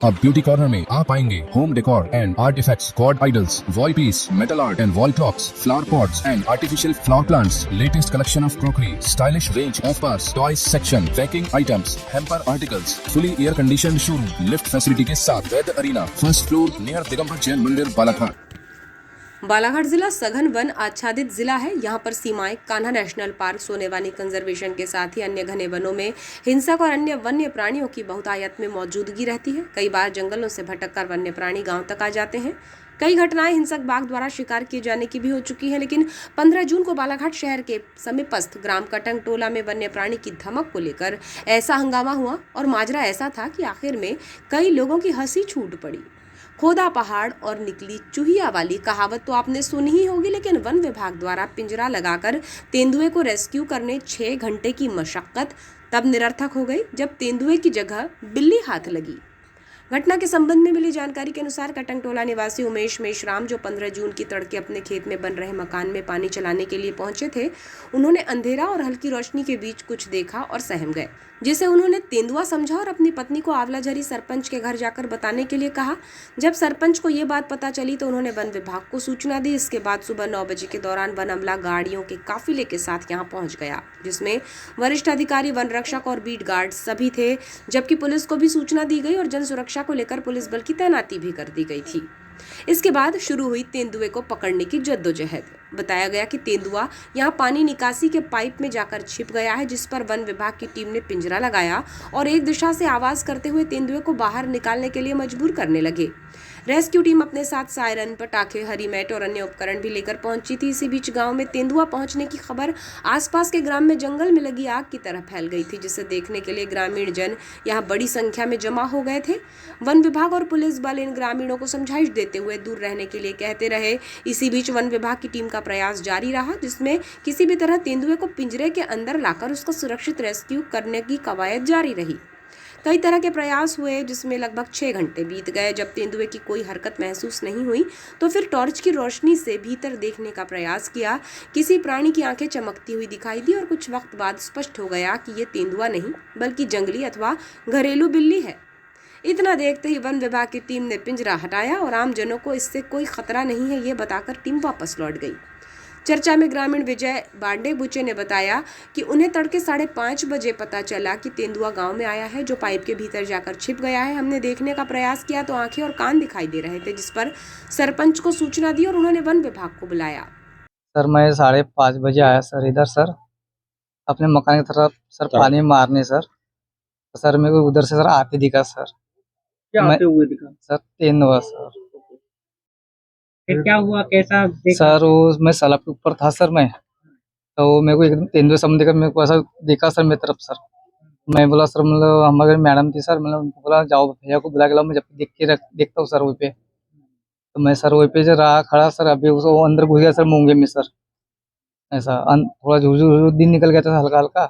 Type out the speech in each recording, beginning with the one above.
अब beauty corner में आप पाएंगे home decor and artifacts, god idols, wall piece, metal art and wall clocks, flower pots and artificial flower plants, latest collection of crockery, stylish range of purse, toys section, baking items, hamper articles, fully air condition showroom, lift facility के साथ Vaid arena, first floor near Digambar Jain मंदिर, बालाघाट। बालाघाट जिला सघन one आच्छादित जिला है। यहाँ पर सीमाएं Kanha national park, Sonewani conservation के साथ ही अन्य घने वनों में हिंसक और अन्य वन्य प्राणियों की बहुतायत में मौजूदगी रहती है। कई बार जंगलों से भटककर वन्य प्राणी गांव तक आ जाते हैं। कई घटनाएं हिंसक बाघ द्वारा शिकार किए जाने की भी हो चुकी है, लेकिन 15 जून को बालाघाट शहर के समीपस्थ ग्राम कटंग टोला में वन्य प्राणी की धमक को लेकर ऐसा हंगामा हुआ और माजरा ऐसा था कि आखिर में कई लोगों की हंसी छूट पड़ी। खोदा पहाड़ और निकली चूहिया वाली कहावत तो आपने सुनी ही होगी, लेकिन वन विभाग द्वारा पिंजरा लगाकर तेंदुए को रेस्क्यू करने 6 घंटे की मशक्कत तब निरर्थक हो गई जब तेंदुए की जगह बिल्ली हाथ लगी। घटना के संबंध में मिली जानकारी के अनुसार कटंग टोला निवासी उमेश मेश्राम, जो 15 जून की तड़के अपने खेत में बन रहे मकान में पानी चलाने के लिए पहुंचे थे, उन्होंने अंधेरा और हल्की रोशनी के बीच कुछ देखा और सहम गए, जिसे उन्होंने तेंदुआ समझा और अपनी पत्नी को आंवलाझरी सरपंच के घर जाकर बताने के लिए कहा। जब सरपंच को ये बात पता चली तो उन्होंने वन विभाग को सूचना दी। इसके बाद सुबह 9 बजे के दौरान वन अमला गाड़ियों के काफिले के साथ यहाँ पहुंच गया, जिसमें वरिष्ठ अधिकारी, वन रक्षक और बीट गार्ड सभी थे, जबकि पुलिस को भी सूचना दी गई और जन सुरक्षा को लेकर पुलिस बल की तैनाती भी कर दी गई थी। इसके बाद शुरू हुई तेंदुए को पकड़ने की जद्दोजहद। बताया गया कि तेंदुआ यहां पानी निकासी के पाइप में जाकर छिप गया है, जिस पर वन विभाग की टीम ने पिंजरा लगाया और एक दिशा से आवाज करते हुए तेंदुए को बाहर निकालने के लिए मजबूर करने लगे। रेस्क्यू टीम अपने साथ सायरन, पटाखे, हरी मैट और अन्य उपकरण भी लेकर पहुंची थी। इसी बीच गांव में तेंदुआ पहुंचने की खबर आसपास के ग्राम में जंगल में लगी आग की तरह फैल गई थी, जिसे देखने के लिए ग्रामीण जन यहां बड़ी संख्या में जमा हो गए थे। वन विभाग और पुलिस बल इन ग्रामीणों को समझाइश देते हुए दूर रहने के लिए कहते रहे। इसी बीच वन विभाग की टीम का प्रयास जारी रहा, जिसमें किसी भी तरह तेंदुए को पिंजरे के अंदर लाकर उसका सुरक्षित रेस्क्यू करने की कवायद जारी रही। कई तरह के प्रयास हुए, जिसमें लगभग 6 घंटे बीत गए। जब तेंदुए की कोई हरकत महसूस नहीं हुई तो फिर टॉर्च की रोशनी से भीतर देखने का प्रयास किया। किसी प्राणी की आंखें चमकती हुई दिखाई दी और कुछ वक्त बाद स्पष्ट हो गया कि ये तेंदुआ नहीं बल्कि जंगली अथवा घरेलू बिल्ली है। इतना देखते ही वन विभाग की टीम ने पिंजरा हटाया और आम जनों को इससे कोई खतरा नहीं है ये बताकर टीम वापस लौट गई। चर्चा में ग्रामीण विजय बांडे बुचे ने बताया कि उन्हें तड़के 5:30 बजे पता चला कि तेंदुआ गांव में आया है, जो पाइप के भीतर जाकर छिप गया है। हमने देखने का प्रयास किया तो आंखें और कान दिखाई दे रहे थे, जिस पर सरपंच को सूचना दी और उन्होंने वन विभाग को बुलाया। सर मैं 5:30 बजे आया सर इधर, सर अपने मकान की तरफ सर पानी मारने सर। सर मेरे को उधर से सर आते दिखा सर। क्या आते हुए दिखा? सर तेंदुआ सर। फिर क्या हुआ, कैसा देखा? सर वो मैं सलाब के ऊपर था सर, मैं तो मेरे को एकदम तेंदुआ सामने देखा, मेरे को ऐसा देखा सर मेरी तरफ सर। मैं बोला सर, मतलब हमारे मैडम थी सर, मतलब उनको बोला जाओ भैया को बुला के लाओ, मैं जब देखता हूँ सर वहीं पे। तो मैं सर वहीं पे जो रहा खड़ा सर, अभी उसको अंदर घुस गया सर मूंगे में सर। ऐसा थोड़ा झुझु दिन निकल गया था हल्का हल्का,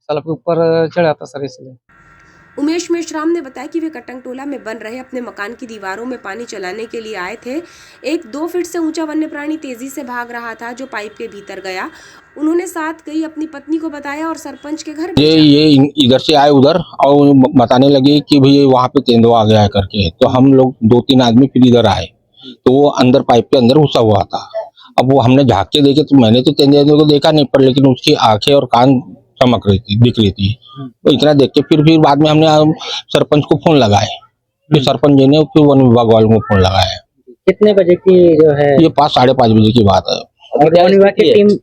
सलाब के ऊपर चढ़ा था सर इसलिए। उमेश मेश्राम ने बताया कि वे कटंग टोला में बन रहे अपने मकान की दीवारों में पानी चलाने के लिए आए थे। एक 2 फीट से ऊंचा वन्य प्राणी तेजी से भाग रहा था, जो पाइप के भीतर गया। उन्होंने साथ गई अपनी पत्नी को बताया और सरपंच के घर ये इधर से आए उधर और बताने लगे कि भाई वहाँ पे तेंदुआ आ गया है करके। तो हम लोग 2-3 आदमी फिर इधर आए तो वो अंदर पाइप के अंदर घुसा हुआ था। अब वो हमने झाँक के देखे तो मैंने तो तेंदुए को देखा नहीं, पर लेकिन उसकी आंखें और कान चमक रही थी, दिख रही थी। तो इतना देख के फिर बाद में हमने सरपंच को फोन लगाए, फिर सरपंच जी ने फिर वन विभाग वालों को फोन लगाया। कितने बजे की जो है ये 5-5:30 बजे की बात है। और वन विभाग की टीम?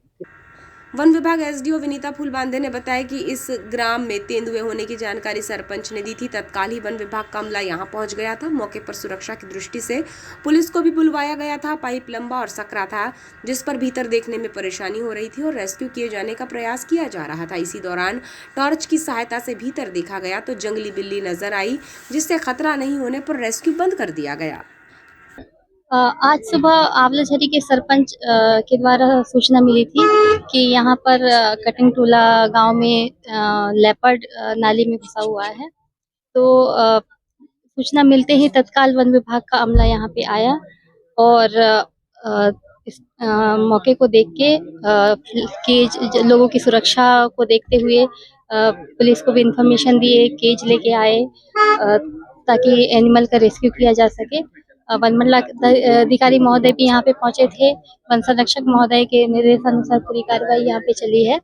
वन विभाग एसडीओ विनीता फूलबांदे ने बताया कि इस ग्राम में तेंदुए होने की जानकारी सरपंच ने दी थी। तत्काल ही वन विभाग का अमला यहां पहुंच गया था। मौके पर सुरक्षा की दृष्टि से पुलिस को भी बुलवाया गया था। पाइप लंबा और सकरा था, जिस पर भीतर देखने में परेशानी हो रही थी और रेस्क्यू किए जाने का प्रयास किया जा रहा था। इसी दौरान टॉर्च की सहायता से भीतर देखा गया तो जंगली बिल्ली नजर आई, जिससे खतरा नहीं होने पर रेस्क्यू बंद कर दिया गया। आज सुबह आंवलाझरी के सरपंच के द्वारा सूचना मिली थी कि यहाँ पर कटंग टोला गांव में लेपर्ड नाली में घुसा हुआ है। तो सूचना मिलते ही तत्काल वन विभाग का अमला यहाँ पे आया और इस मौके को देख के केज लोगों की सुरक्षा को देखते हुए पुलिस को भी इंफॉर्मेशन दिए, केज लेके आए। ताकि एनिमल का रेस्क्यू किया जा सके। वन अधिकारी महोदय भी यहाँ पे पहुंचे थे। वन संरक्षक महोदय के निर्देशानुसार पूरी कार्रवाई यहाँ पे चली है।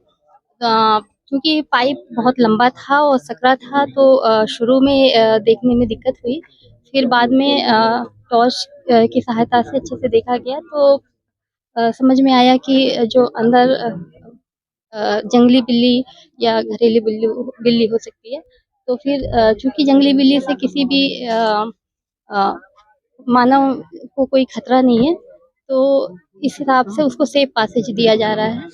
क्योंकि पाइप बहुत लंबा था और सकरा था, तो शुरू में देखने में दिक्कत हुई। फिर बाद में टॉर्च की सहायता से अच्छे से देखा गया, तो समझ में आया कि जो अंदर जंगली बिल्ली या घरेलू बिल्ली हो सकती है। तो फिर चूंकि जंगली बिल्ली से किसी भी मानव को कोई खतरा नहीं है, तो इस हिसाब से उसको सेफ पासेज दिया जा रहा है।